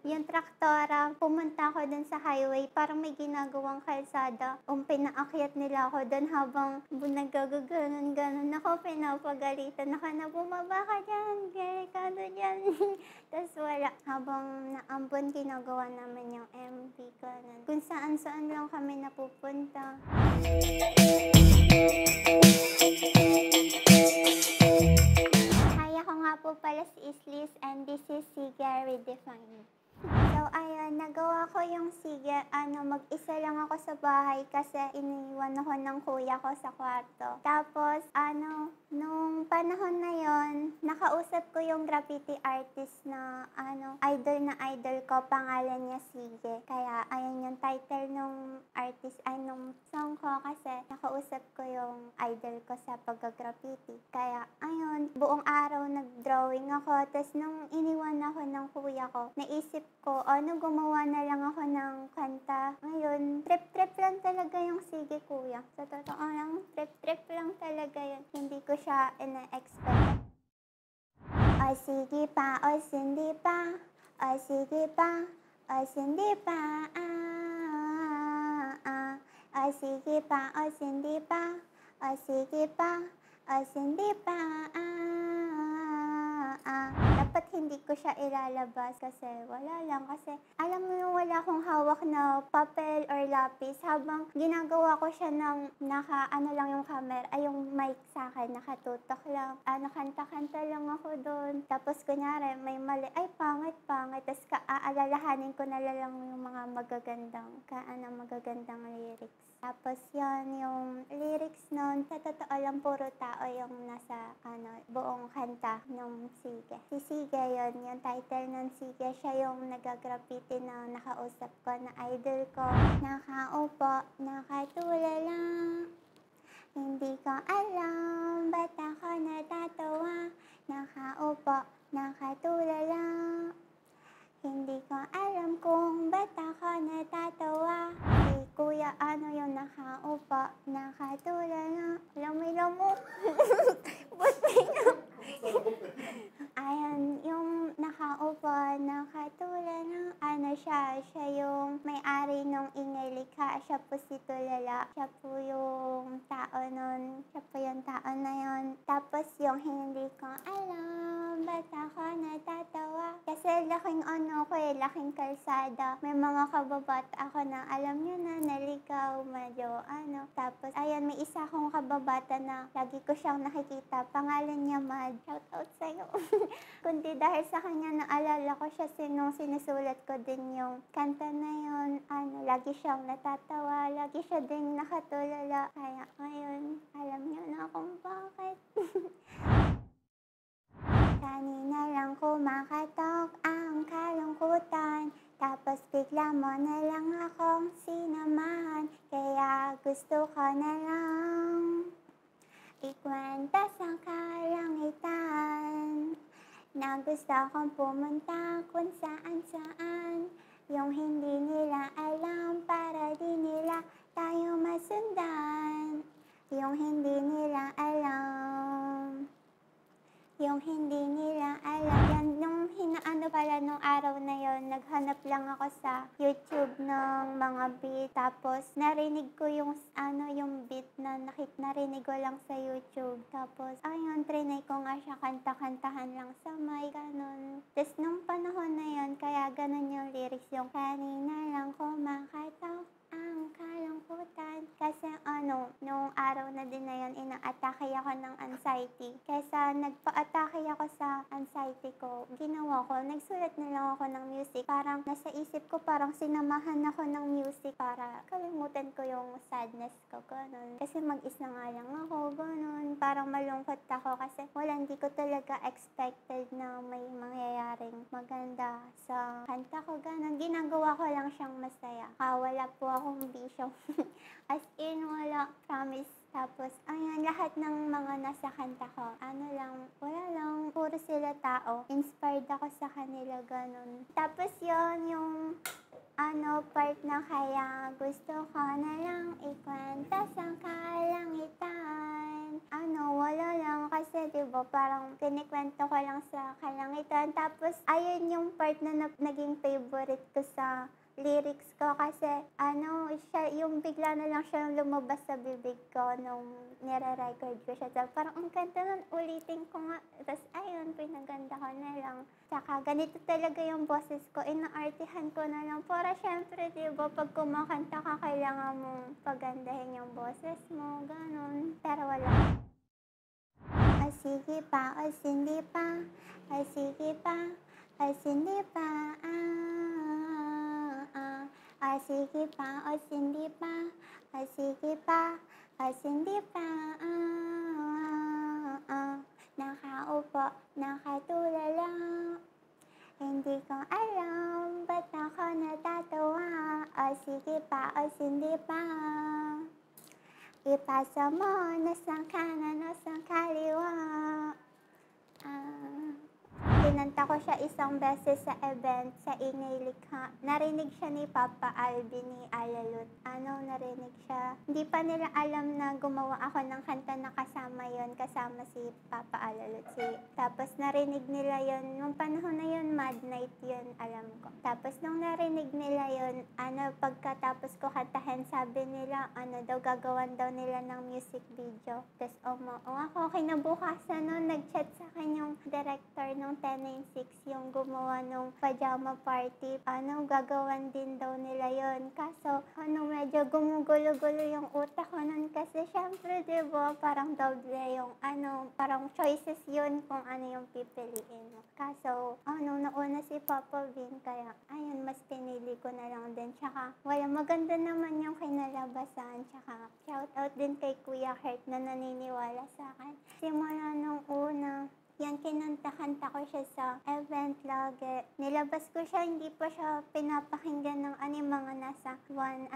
Yung traktora, pumunta ako dun sa highway, parang may ginagawang kalsada. Pinaakyat nila ako dun habang nagagaganon-ganon ako, pinapagalitan ako na bumaba ka dyan, delikado dyan. Tas wala, habang naambon ginagawa namin yung MV, ganun. Kung saan-saan lang kami napupunta. Hi, ako nga po pala si Islis and this is Siga Redefined. So ayun, nagawa ko yung Siga, mag-isa lang ako sa bahay kasi iniwan ako ng kuya ko sa kwarto. Tapos nung panahon na yon, nakausap ko yung graffiti artist na idol ko, pangalan niya Sige. Kaya ayun yung title nung artist nung song ko kasi nakausap ko yung idol ko sa pagga-graffiti. Kaya ayun, buong araw nag-drawing ako. Tapos nung iniwan ako ng kuya ko, naisip ko, gumawa na lang ako ng kanta. Ngayon, trip-trip lang talaga yung Sige kuya. Sa totoo lang, trip-trip lang talaga yun. Hindi ko siya ina-expect. O sige pa, o hindi pa, o sige pa, o hindi pa, o sige pa, o hindi pa, o sige pa, o hindi pa, Dapat hindi ko siya ilalabas kasi wala lang. Kasi alam mo yung wala akong hawak na papel or lapis. Habang ginagawa ko siya ng lang yung camera, yung mic sa akin, nakatutok lang. Kanta-kanta lang ako doon. Tapos kunyari may mali, ay pangit. Tapos aalalahanin ko na lang yung mga magagandang lyrics. Tapos yon yung lyrics nun, sa totoo lang puro tao yung nasa buong kanta ng Sige. Si Sige yon, yung title ng Sige, siya yung nagagraffiti na nakausap ko na idol ko. Nakaupo, nakatulala, hindi ko alam ba't ako natatawa. Nakaupo, nakatulala, hindi ko alam kung ba't ako natatawa. Si kuya yung nakaupo, nakatulala. Alam mo, buti na. Ayan, yung nakaupo, nakatulala. Siya yung may-ari nung Ingay Likha. Siya po si Tulala. Siya po yung tao nun. Siya po yung tao na yun. Tapos yung hindi ko alam ba't ako natatawa. Kasi laking laking kalsada. May mga kababata ako na alam nyo na naligaw, medyo Tapos ayan, may isa akong kababata na lagi ko siyang nakikita. Pangalan niya Mad. Shout out sa'yo. Kundi dahil sa kanya naalala ko siya nung sinusulat ko din yung kanta na yun. Lagi siyang natatawa. Lagi siya din nakatulala. Kaya ngayon, alam niyo na kung bakit. Kanina lang kumakatok ang kalungkutan. Tapos bigla mo na lang akong sinamahan. Kaya gusto ko na lang ikwenta sa kalangitan na gusto kong pumunta kung saan-saan. Yung hindi nila alam para di nila tayo masundan. Yung hindi nila alam. Yung hindi nila alam. Yan, nung araw na yon, naghanap lang ako sa YouTube ng mga beat. Tapos, narinig ko yung beat na narinig ko lang sa YouTube. Tapos, ayun, trinay ko nga siya kanta-kantahan lang sa mic, ganun. Tapos, nung panahon na yon, kaya ganun yung lyrics, yung kanina lang kumakatok ang kalungkutan. Kasi nung araw na din na yun, ina-atake ako ng anxiety. Kaysa nagpa-atake ako sa anxiety ko, ginawa ko, nagsulat na lang ako ng music. Parang nasa isip ko, parang sinamahan ako ng music para kalimutan ko yung sadness ko, ganun. Kasi mag-isa nga lang ako, ganun. Parang malungkot ako kasi hindi ko talaga expected na may mangyayaring maganda sa kanta ko, ganun. Ginagawa ko lang siyang masaya. Wala po akong bisyo. As in, wala, promise. Tapos, ayan, lahat ng mga nasa kanta ko, wala lang, puro sila tao. Inspired ako sa kanila, ganun. Tapos yon yung, part na kaya gusto ko na lang ikwenta sa kalangitan wala lang kasi 'di ba parang kinikwento ko lang sa kalangitan tapos ayun yung part na naging favorite ko sa lyrics ko kasi siya yung bigla na lang siyang lumabas sa bibig ko nung nire-record ko siya. Tapos parang ang ganda nun, ulitin ko nga. Tapos ayun, pinaganda ko na lang. Tsaka ganito talaga yung boses ko, inaartihan ko na lang. Para syempre, di ba, pag kumakanta ka, kailangan mong pagandahin yung boses mo, ganun. Pero wala. Ay sige pa, ay hindi pa, ay sige pa, ay hindi pa, ay sige pa, ay hindi pa, ay sige pa, ay hindi pa, nakaupo, nakatulala, hindi ko alam, ba't ako natatawa, ay sige pa, ay hindi pa, ipasa mo, nasaan kanan, nasaan kaliwa. Kinanta ko siya isang beses sa event sa Ingay Likha. Narinig siya ni Papa Alvin ni Alalut. Narinig siya. Hindi pa nila alam na gumawa ako ng kanta na kasama si Papa Alalut. Tapos narinig nila yon nung panahon na yon, Midnight yon, alam ko. Tapos nung narinig nila yon, pagkatapos ko kantahin, sabi nila, gagawan daw nila ng music video. Tapos ako, kinabukasan nun, nag-chat sa akin yung director ng 1096, yung gumawa ng pajama party. Gagawan din daw nila yon. Kaso, medyo gumugulo-gulo yung utak ko nun kasi syempre, diba, parang doble yung, parang choices yun kung ano yung pipiliin mo. Kaso, nauna si Papa Vin, kaya, ayun, mas pinili ko na lang din. Tsaka, maganda naman yung kinalabasan. Tsaka, shout out din kay Kuya Hert na naniniwala sa akin. Simula nung una, yan, kinanta-kanta ko siya sa event lagi. Nilabas ko siya, hindi pa siya pinapakinggan ng mga nasa 500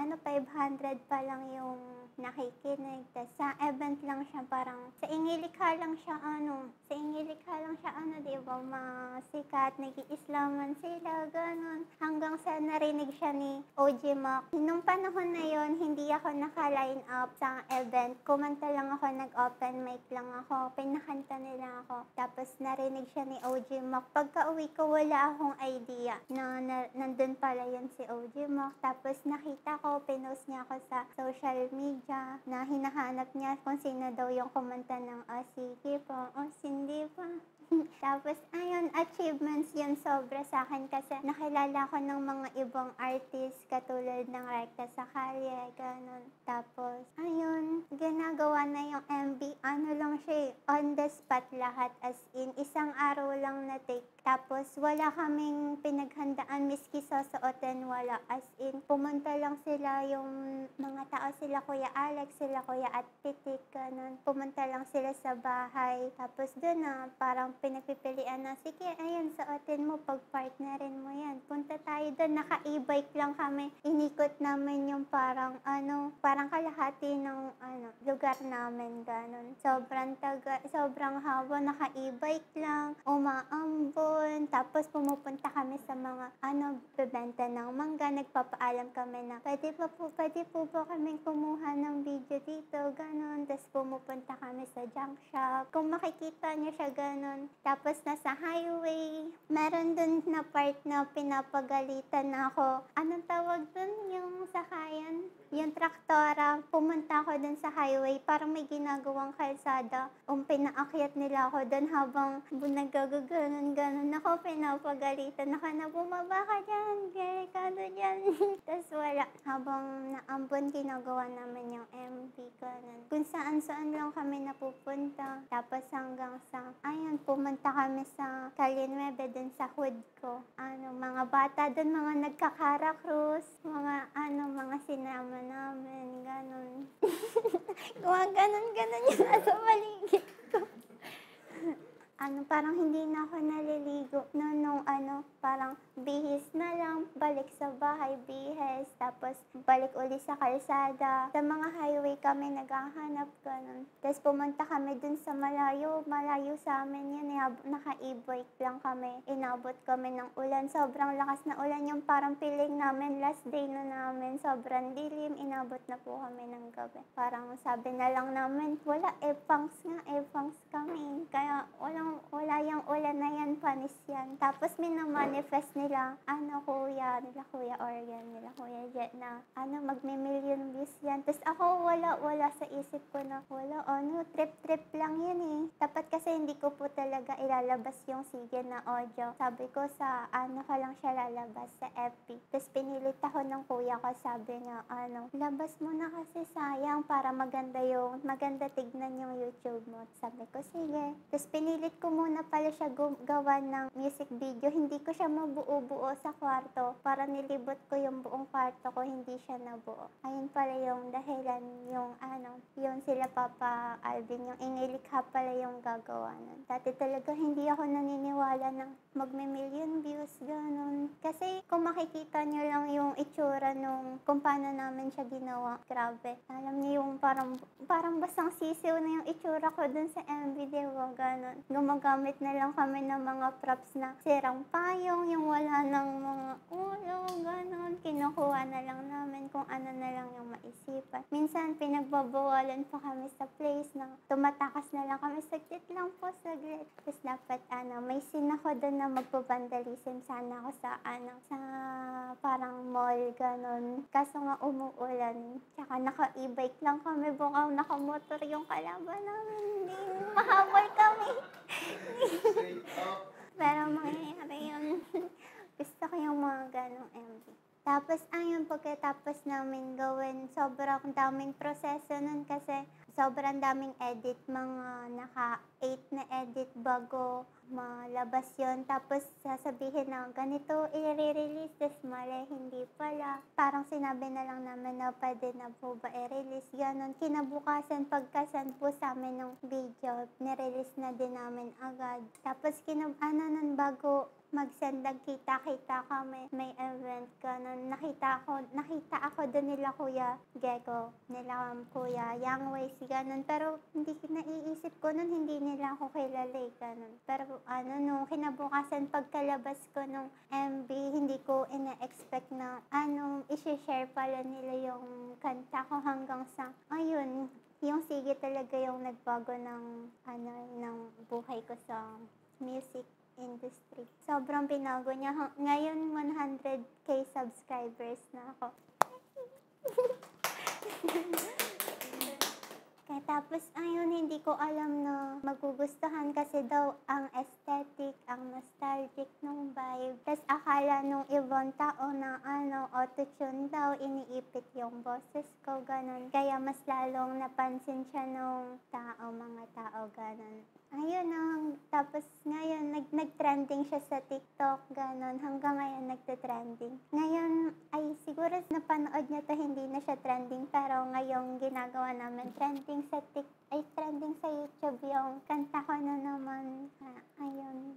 pa lang yung nakikinig. Tas sa event lang siya, parang sa Ingilikha lang siya, diba, masikat, nag-iislaman sila, ganun. Hanggang sa narinig siya ni OG Mac. Nung panahon na yon, hindi ako naka-line up sa event. Kumanta lang ako, nag-open mic lang ako, pinakanta nila ako. Tapos narinig siya ni OG Mac. Pagka-uwi ko, wala akong idea na nandun pala yun si OG Mac. Tapos nakita ko, pinost niya ako sa social media na hinahanap niya kung sino daw yung kumanta ng sige po, hindi pa. Tapos, ayun, achievements yun sobra sa akin kasi nakilala ko ng mga ibang artist katulad ng Recta sa Kalye, ganun. Tapos, ayun, ginagawa na yung MV, lang siya, on the spot lahat, as in, isang araw lang na take. Tapos, wala kaming pinaghandaan, miski susuotin, wala. As in, pumunta lang sila yung mga tao, sila Kuya Alex, sila Kuya at Pitik, ganun. Pumunta lang sila sa bahay. Tapos, doon na, parang pinagpipilian na, sige, ayun, suotin mo, pag-partnerin mo yan. Punta tayo doon, naka-e-bike lang kami. Inikot namin yung parang kalahati ng, lugar namin, ganun. Sobrang haba, naka-e-bike lang, umaambon. Tapos pumupunta kami sa mga bebenta ng mangga, nagpapaalam kami na pwede po ba kami kumuha ng video dito, ganun. Tapos pumupunta kami sa junk shop, kung makikita niyo siya, ganun. Tapos nasa highway, meron dun na part na pinapagalitan ako. Anong tawag dun? Yung sakayan? Yung traktora. Pumunta ako dun sa highway, parang may ginagawang kalsada. Pinaakyat nila ako dun habang nagagaganon-ganon ako, pinapagalitan ako na bumaba ka dyan, delikado dyan. Tapos wala. Habang naambon, ginagawa naman yung MV ko. Kung saan-saan lang kami napupunta. Tapos hanggang sa, ayun, pumunta kami sa Calinwebe dun sa hood ko. Mga bata dun, mga nagkakara cruise, mga sinama namin, ganon. Ganon yung nasa paligid ko. parang hindi na ako naliligo nung parang bihis na lang, balik sa bahay, bihis, tapos balik uli sa kalsada. Sa mga highway kami naghahanap, ganun. Tapos pumunta kami dun sa malayo sa amin yun, naka-e-bike lang kami. Inabot kami ng ulan, sobrang lakas na ulan yung parang feeling namin, last day na namin, sobrang dilim, inabot na po kami ng gabi. Parang sabi na lang namin, wala, epangs kami. Kaya wala yung ulan na yan, panis yan. Tapos minamanifest nila, kuya, nila Kuya Organ, nila Kuya Jet na, magme-million views yan. Tapos ako, wala sa isip ko na, trip lang yan eh. Dapat kasi hindi ko po talaga ilalabas yung sige na audio. Sabi ko sa, ko lang siya lalabas sa FB. Tapos pinilit ako ng kuya ko, sabi niya, labas mo na kasi sayang para maganda tignan yung YouTube mo. Sabi ko, sige. Tapos pinilit ko muna pala siya gawa ng music video. Hindi ko siya mabuo-buo sa kwarto. Para nilibot ko yung buong kwarto ko, hindi siya nabuo. Ayun pala yung dahilan, yung sila Papa Alvin, yung inilikha pala yung gagawa nun. Dati talaga hindi ako naniniwala na magme-million views, ganun. Kasi kung makikita nyo lang yung itsura kung paano namin siya ginawa, grabe. Alam niyo yung parang basang sisiw na yung itsura ko dun sa MV, diba? Ganun. Gumagamit na lang kami ng mga props na sirang payong, yung wala ng mga ulo, ganun. Kinukuha na lang namin kung ano na lang yung maisipan. Minsan, pinagbabawalan pa kami sa place na tumatakas na lang kami, saglit lang po, saglit. Tapos dapat, may scene ako doon na magpapandalism sana ako sa parang mall, ganun. Kaso nga umuulan. Tsaka naka-e-bike lang kami, bukang nakamotor yung kalaban namin. Hindi, mahabol kami. Pero mangyayari yun. Gusto ko yung mga ganong MV. Tapos, pagkatapos namin gawin, sobrang daming proseso nun kasi sobrang daming edit, mga naka-8 na edit bago malabas yon. Tapos sasabihin na ganito i-release, tapos mali, hindi pala. Parang sinabi na lang namin na pwede na po ba i-release, ganon. Kinabukasan, pagkasan po sa amin ng video, nirelease na din namin agad. Tapos nun bago mag-send, nagkita-kita kami, may event, ganun. Nakita ako doon nila Kuya Gecko, nila Kuya Young Ways, ganun. Pero hindi naiisip ko nun, hindi nila ako kilala, ganun. Pero nung kinabukasan, pagkalabas ko nung MV, hindi ko ina-expect na isi-share pala nila yung kanta ko hanggang sa, ayun, yung sige talaga yung nagbago ng buhay ko sa music industry. Sobrang binago niya. Ngayon, 100k subscribers na ako. Kaya tapos, hindi ko alam na magugustuhan kasi daw ang aesthetic, ang nostalgic nung vibe. Tapos akala nung ibang tao na auto-tune daw, iniipit yung boses ko, ganun. Kaya mas lalong napansin siya nung mga tao, ganun. Tapos ngayon, nag-trending siya sa TikTok, ganon. Hanggang ngayon, nagte-trending. Ngayon, siguro napanood niya to, hindi na siya trending. Pero ngayong ginagawa namin, trending sa trending sa YouTube yung kanta ko na naman. Ayun.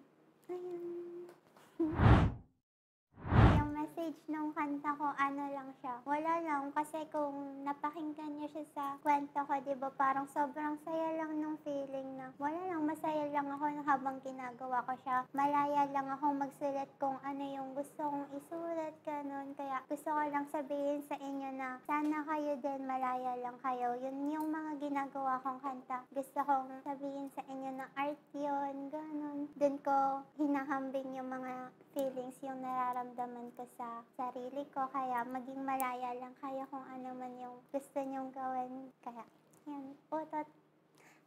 Yung message ng kanta ko, lang siya. Wala lang, kasi kung napakinggan niyo siya sa kwento ko, diba, parang sobrang saya lang nung feeling na, wala lang, masaya lang ako habang ginagawa ko siya. Malaya lang akong magsulat kung ano yung gusto kong isulat, ganun. Kaya gusto ko lang sabihin sa inyo na, sana kayo din, malaya lang kayo. Yun yung mga ginagawa kong kanta. Gusto kong sabihin sa inyo na art yun, ganun. Dun ko hinahambing yung mga feelings, yung nararamdaman ko sa sarili ko. Kaya maging malaya lang kayo kung ano man yung gusto nyong gawin. Kaya, yan, utot.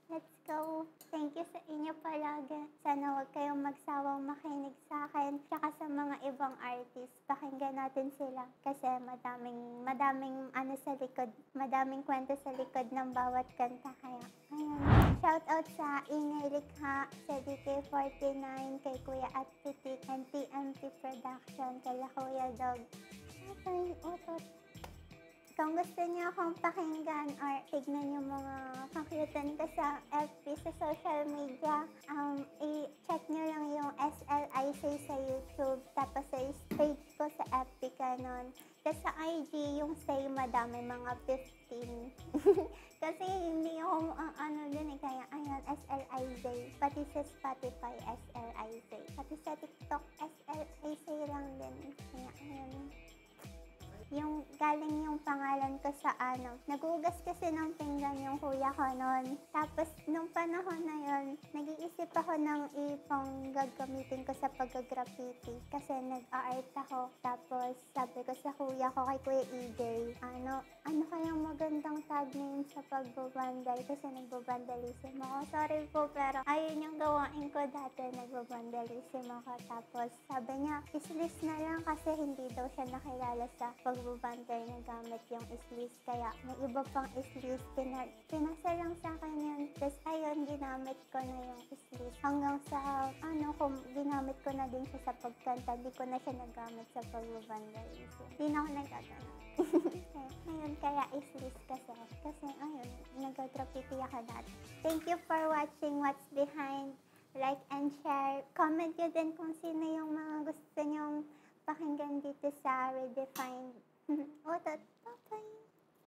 Let's go. Thank you sa inyo palagi. Sana huwag kayong magsawang makinig sa akin. Tsaka sa mga ibang artist, pakinggan natin sila. Kasi madaming sa likod, madaming kwento sa likod ng bawat kanta. Kaya, ayun. Shoutout sa Ingay Likha, sa DK49, kay Kuya at Pitik, and TMP Production, kay Kuya Dog. Okay, utot. Kung gusto niyo akong pakinggan or tignan yung mga kakulitan ko sa FB, sa social media, i-check niyo lang yung SLIC sa YouTube, tapos sa page ko sa FB Canon. Tapos sa IG, yung Say Madam, may mga 15. Kasi hindi ako din eh, kaya ayan, SLIZ. Pati sa Spotify, SLIZ. Pati sa TikTok, SLIZ lang din. Kaya ayan. Yung galing yung pangalan ko sa nagugas kasi ng pinggan yung kuya ko noon. Tapos nung panahon na yon, nag-iisip ako ng ipang gagamitin ko sa pag-graffiti. Kasi nag-art ako. Tapos sabi ko sa kuya ko, kay Kuya EJ, ano kayang magandang tag name sa pagbabandal? Kasi nagbabandalism ako. Sorry po, pero ayun yung gawain ko dati, nagbabandalism ako. Tapos sabi niya, islis na lang kasi hindi daw siya nakilala sa pagbabandal na gamit yung islis. Kaya may iba pang islis, pinasa lang sa akin yun. Tapos ayun, ginamit ko na yung islis. Hanggang sa, ginamit ko na din siya sa pagkanta. Di ko na siya nagamit sa pagbabandalism. Di na ako nagtatanong. Ngayon, kaya islis kasi ayun, nag-graffiti ako dati. Thank you for watching What's Behind. Like and share. Comment nyo din kung sino yung mga gusto nyong pakinggan dito sa Redefined. Bye!